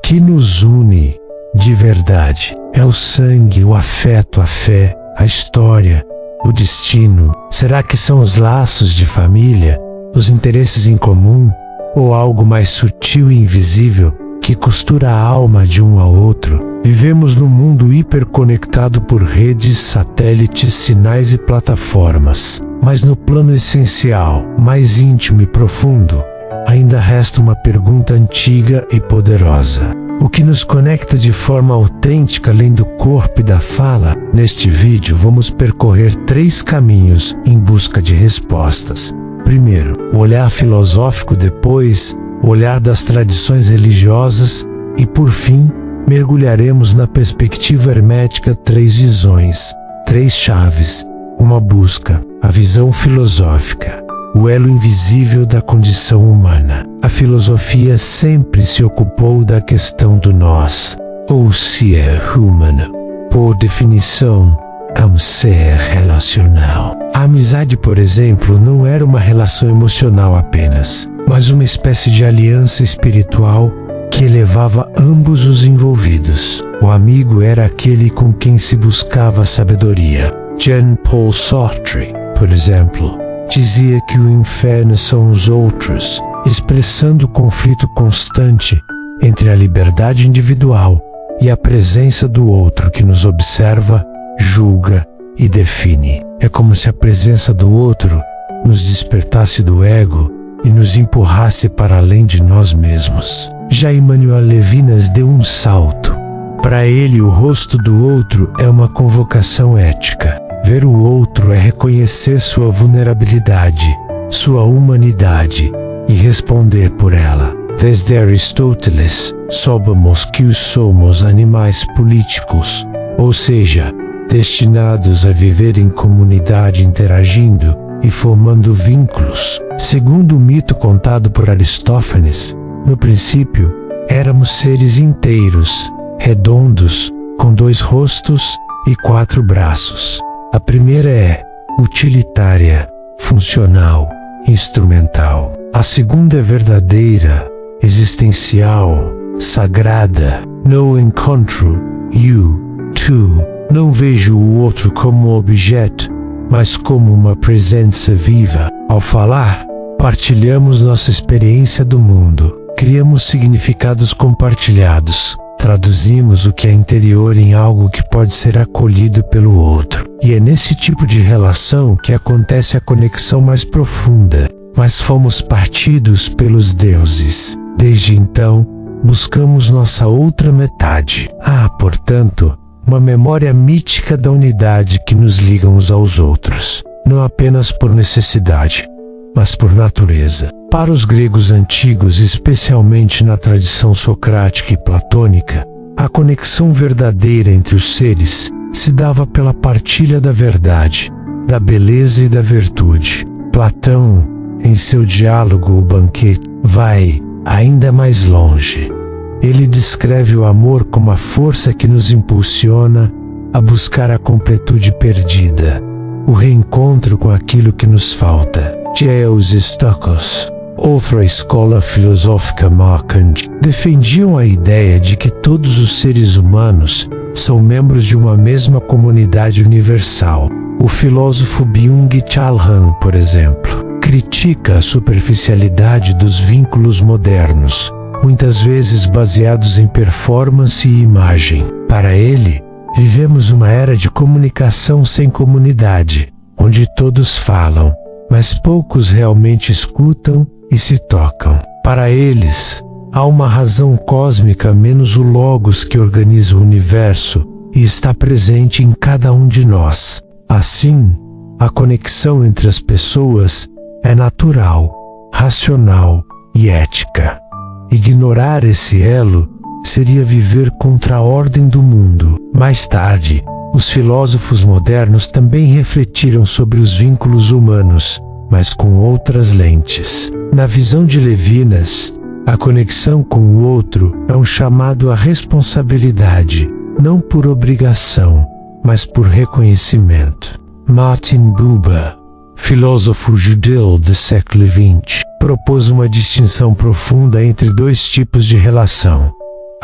que nos une de verdade? É o sangue, o afeto, a fé, a história, o destino? Será que são os laços de família, os interesses em comum, ou algo mais sutil e invisível que costura a alma de um ao outro? Vivemos num mundo hiperconectado por redes, satélites, sinais e plataformas. Mas no plano essencial, mais íntimo e profundo, ainda resta uma pergunta antiga e poderosa. O que nos conecta de forma autêntica além do corpo e da fala? Neste vídeo vamos percorrer 3 caminhos em busca de respostas. Primeiro, o olhar filosófico, depois, o olhar das tradições religiosas e, por fim, mergulharemos na perspectiva hermética. 3 visões, 3 chaves, uma busca, a visão filosófica, o elo invisível da condição humana. A filosofia sempre se ocupou da questão do nós, ou se é humano. Por definição, é um ser relacional. A amizade, por exemplo, não era uma relação emocional apenas, mas uma espécie de aliança espiritual que elevava ambos os envolvidos. O amigo era aquele com quem se buscava sabedoria. Jean-Paul Sartre, por exemplo, dizia que o inferno são os outros, expressando o conflito constante entre a liberdade individual e a presença do outro que nos observa, julga e define. É como se a presença do outro nos despertasse do ego e nos empurrasse para além de nós mesmos. Já Emmanuel Levinas deu um salto. Para ele, o rosto do outro é uma convocação ética. Ver o outro é reconhecer sua vulnerabilidade, sua humanidade e responder por ela. Desde Aristóteles, soubemos que somos animais políticos, ou seja, destinados a viver em comunidade interagindo e formando vínculos. Segundo o mito contado por Aristófanes, no princípio, éramos seres inteiros, redondos, com 2 rostos e 4 braços. A primeira é utilitária, funcional, instrumental. A segunda é verdadeira, existencial, sagrada. No encontro, tu, não vejo o outro como objeto, mas como uma presença viva. Ao falar, partilhamos nossa experiência do mundo, criamos significados compartilhados, traduzimos o que é interior em algo que pode ser acolhido pelo outro. E é nesse tipo de relação que acontece a conexão mais profunda. Mas fomos partidos pelos deuses. Desde então, buscamos nossa outra metade. Há, portanto, uma memória mítica da unidade que nos liga uns aos outros, não apenas por necessidade, mas por natureza. Para os gregos antigos, especialmente na tradição socrática e platônica, a conexão verdadeira entre os seres se dava pela partilha da verdade, da beleza e da virtude. Platão, em seu diálogo O Banquete, vai ainda mais longe. Ele descreve o amor como a força que nos impulsiona a buscar a completude perdida, o reencontro com aquilo que nos falta. Os estoicos, outra escola filosófica marcante, defendiam a ideia de que todos os seres humanos são membros de uma mesma comunidade universal. O filósofo Byung-Chul Han, por exemplo, critica a superficialidade dos vínculos modernos, muitas vezes baseados em performance e imagem. Para ele, vivemos uma era de comunicação sem comunidade, onde todos falam, mas poucos realmente escutam e se tocam. Para eles, há uma razão cósmica menos o logos que organiza o universo e está presente em cada um de nós. Assim, a conexão entre as pessoas é natural, racional e ética. Ignorar esse elo seria viver contra a ordem do mundo. Mais tarde, os filósofos modernos também refletiram sobre os vínculos humanos, mas com outras lentes. Na visão de Levinas, a conexão com o outro é um chamado à responsabilidade, não por obrigação, mas por reconhecimento. Martin Buber, filósofo judeu do século XX, propôs uma distinção profunda entre 2 tipos de relação: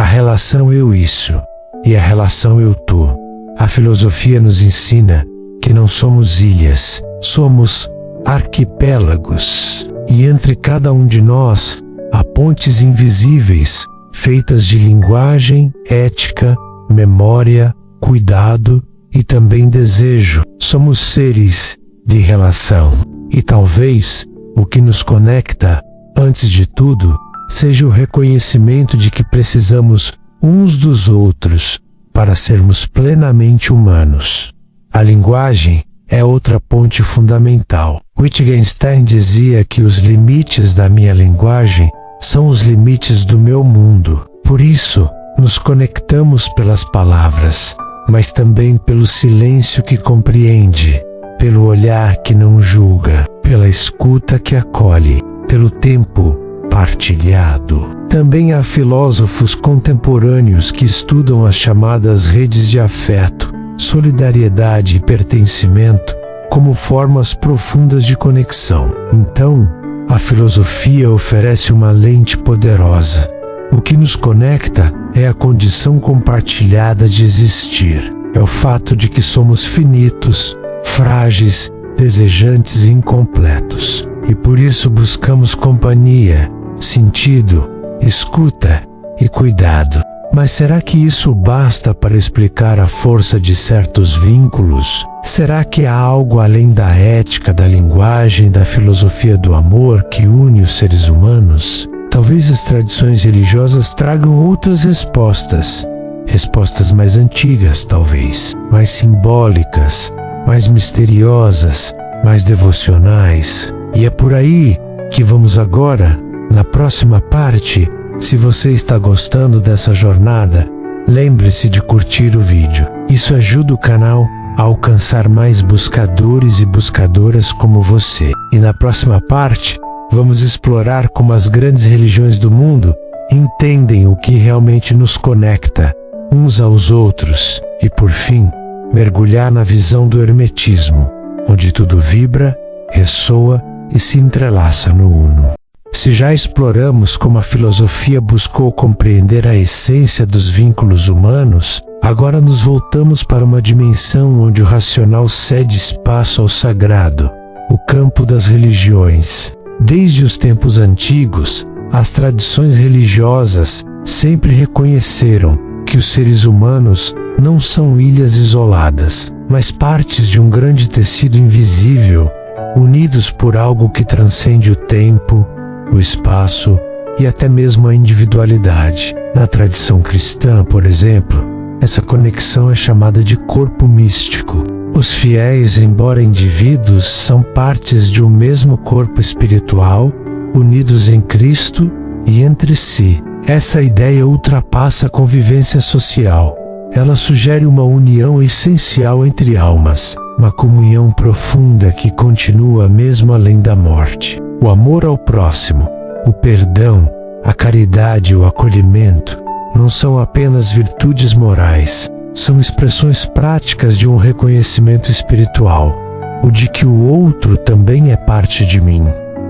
a relação eu-isso e a relação eu-tu. A filosofia nos ensina que não somos ilhas, somos arquipélagos. E entre cada um de nós há pontes invisíveis, feitas de linguagem, ética, memória, cuidado e também desejo. Somos seres de relação. E talvez o que nos conecta, antes de tudo, seja o reconhecimento de que precisamos uns dos outros para sermos plenamente humanos. A linguagem é outra ponte fundamental. Wittgenstein dizia que os limites da minha linguagem são os limites do meu mundo. Por isso, nos conectamos pelas palavras, mas também pelo silêncio que compreende, pelo olhar que não julga, pela escuta que acolhe, pelo tempo partilhado. Também há filósofos contemporâneos que estudam as chamadas redes de afeto, solidariedade e pertencimento como formas profundas de conexão. Então, a filosofia oferece uma lente poderosa. O que nos conecta é a condição compartilhada de existir. É o fato de que somos finitos, frágeis, desejantes e incompletos. E por isso buscamos companhia, sentido, escuta e cuidado. Mas será que isso basta para explicar a força de certos vínculos? Será que há algo além da ética, da linguagem, da filosofia do amor que une os seres humanos? Talvez as tradições religiosas tragam outras respostas. Respostas mais antigas, talvez, mais simbólicas, mais misteriosas, mais devocionais. E é por aí que vamos agora, na próxima parte. Se você está gostando dessa jornada, lembre-se de curtir o vídeo. Isso ajuda o canal a alcançar mais buscadores e buscadoras como você. E na próxima parte, vamos explorar como as grandes religiões do mundo entendem o que realmente nos conecta uns aos outros. E por fim, mergulhar na visão do hermetismo, onde tudo vibra, ressoa e se entrelaça no uno. Se já exploramos como a filosofia buscou compreender a essência dos vínculos humanos, agora nos voltamos para uma dimensão onde o racional cede espaço ao sagrado, o campo das religiões. Desde os tempos antigos, as tradições religiosas sempre reconheceram que os seres humanos não são ilhas isoladas, mas partes de um grande tecido invisível, unidos por algo que transcende o tempo, o espaço e até mesmo a individualidade. Na tradição cristã, por exemplo, essa conexão é chamada de corpo místico. Os fiéis, embora indivíduos, são partes de um mesmo corpo espiritual, unidos em Cristo e entre si. Essa ideia ultrapassa a convivência social. Ela sugere uma união essencial entre almas, uma comunhão profunda que continua mesmo além da morte. O amor ao próximo, o perdão, a caridade e o acolhimento não são apenas virtudes morais, são expressões práticas de um reconhecimento espiritual, o de que o outro também é parte de mim,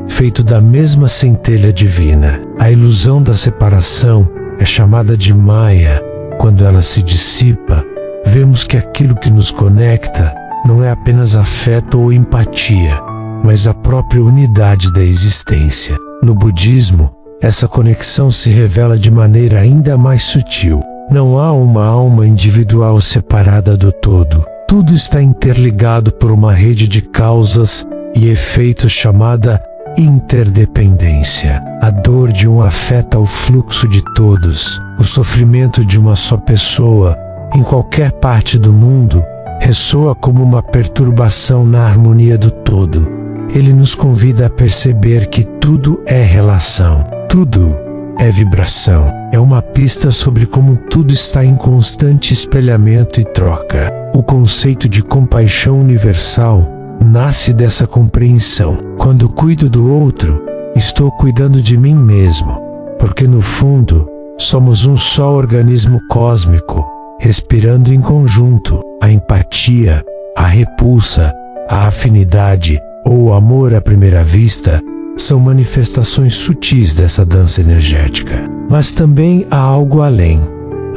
feito da mesma centelha divina. A ilusão da separação é chamada de Maya. Quando ela se dissipa, vemos que aquilo que nos conecta não é apenas afeto ou empatia, mas a própria unidade da existência. No budismo, essa conexão se revela de maneira ainda mais sutil. Não há uma alma individual separada do todo. Tudo está interligado por uma rede de causas e efeitos chamada interdependência. A dor de um afeta o fluxo de todos. O sofrimento de uma só pessoa, em qualquer parte do mundo, ressoa como uma perturbação na harmonia do todo. Ele nos convida a perceber que tudo é relação, tudo é vibração. É uma pista sobre como tudo está em constante espelhamento e troca. O conceito de compaixão universal nasce dessa compreensão. Quando cuido do outro, estou cuidando de mim mesmo, porque no fundo, somos um só organismo cósmico, respirando em conjunto. A empatia, a repulsa, a afinidade ou o amor à primeira vista são manifestações sutis dessa dança energética. Mas também há algo além.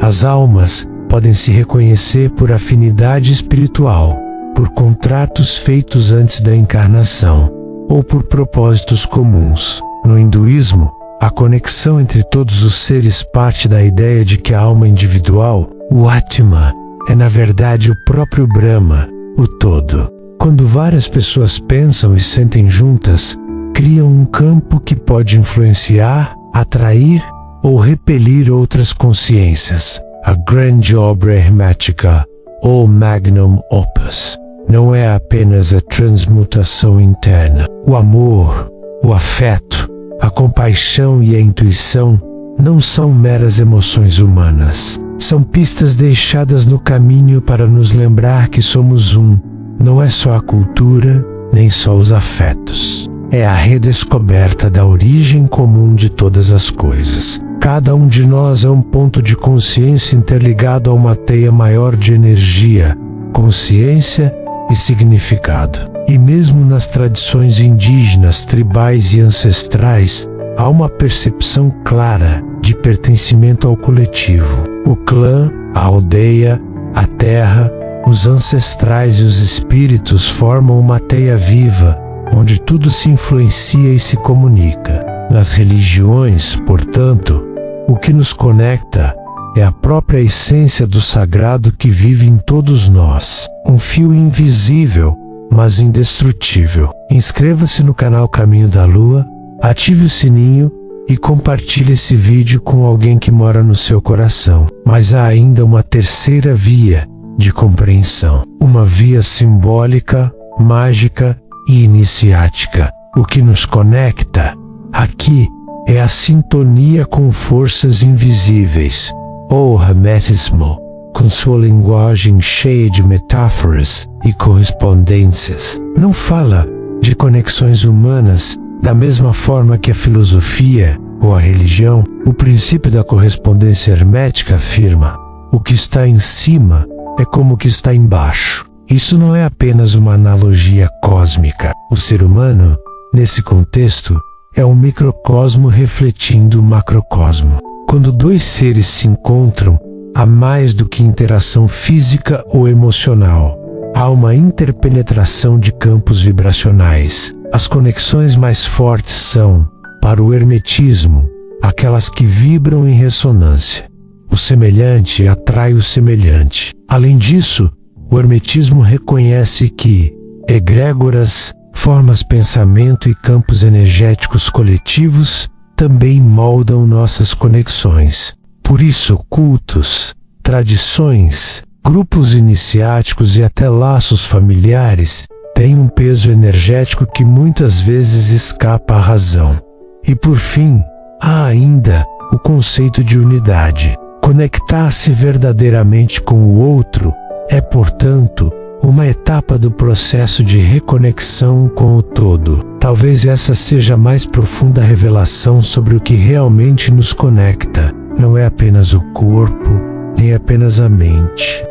As almas podem se reconhecer por afinidade espiritual, por contratos feitos antes da encarnação, ou por propósitos comuns. No hinduísmo, a conexão entre todos os seres parte da ideia de que a alma individual, o Atma, é na verdade o próprio Brahma, o todo. Quando várias pessoas pensam e sentem juntas, criam um campo que pode influenciar, atrair ou repelir outras consciências. A grande obra hermética, ou magnum opus, não é apenas a transmutação interna. O amor, o afeto, a compaixão e a intuição não são meras emoções humanas. São pistas deixadas no caminho para nos lembrar que somos um. Não é só a cultura, nem só os afetos. É a redescoberta da origem comum de todas as coisas. Cada um de nós é um ponto de consciência interligado a uma teia maior de energia, consciência e significado. E mesmo nas tradições indígenas, tribais e ancestrais, há uma percepção clara de pertencimento ao coletivo. O clã, a aldeia, a terra, os ancestrais e os espíritos formam uma teia viva, onde tudo se influencia e se comunica. Nas religiões, portanto, o que nos conecta é a própria essência do sagrado que vive em todos nós. Um fio invisível, mas indestrutível. Inscreva-se no canal Caminho da Lua, ative o sininho e compartilhe esse vídeo com alguém que mora no seu coração. Mas há ainda uma terceira via de compreensão. Uma via simbólica, mágica e iniciática. O que nos conecta aqui é a sintonia com forças invisíveis, ou hermetismo, com sua linguagem cheia de metáforas e correspondências. Não fala de conexões humanas da mesma forma que a filosofia ou a religião. O princípio da correspondência hermética afirma: o que está em cima é como o que está embaixo. Isso não é apenas uma analogia cósmica. O ser humano, nesse contexto, é um microcosmo refletindo o macrocosmo. Quando dois seres se encontram, há mais do que interação física ou emocional. Há uma interpenetração de campos vibracionais. As conexões mais fortes são, para o hermetismo, aquelas que vibram em ressonância. O semelhante atrai o semelhante. Além disso, o hermetismo reconhece que egrégoras, formas pensamento e campos energéticos coletivos também moldam nossas conexões. Por isso, cultos, tradições, grupos iniciáticos e até laços familiares têm um peso energético que muitas vezes escapa à razão. E por fim, há ainda o conceito de unidade. Conectar-se verdadeiramente com o outro é, portanto, uma etapa do processo de reconexão com o todo. Talvez essa seja a mais profunda revelação sobre o que realmente nos conecta. Não é apenas o corpo, nem apenas a mente.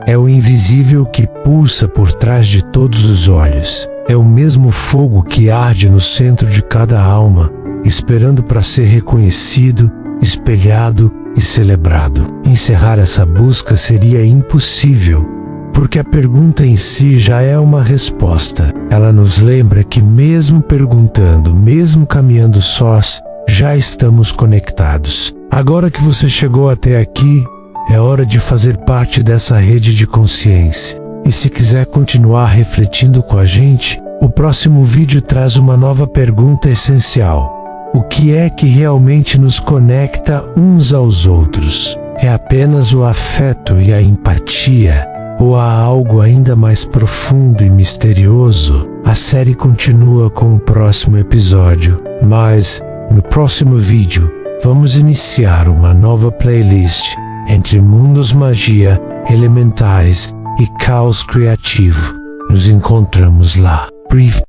É o invisível que pulsa por trás de todos os olhos. É o mesmo fogo que arde no centro de cada alma, esperando para ser reconhecido, espelhado e celebrado. Encerrar essa busca seria impossível, porque a pergunta em si já é uma resposta. Ela nos lembra que mesmo perguntando, mesmo caminhando sós, já estamos conectados. Agora que você chegou até aqui, é hora de fazer parte dessa rede de consciência. E se quiser continuar refletindo com a gente, o próximo vídeo traz uma nova pergunta essencial. O que é que realmente nos conecta uns aos outros? É apenas o afeto e a empatia? Ou há algo ainda mais profundo e misterioso? A série continua com o próximo episódio, mas no próximo vídeo vamos iniciar uma nova playlist entre mundos magia, elementais e caos criativo. Nos encontramos lá. Brief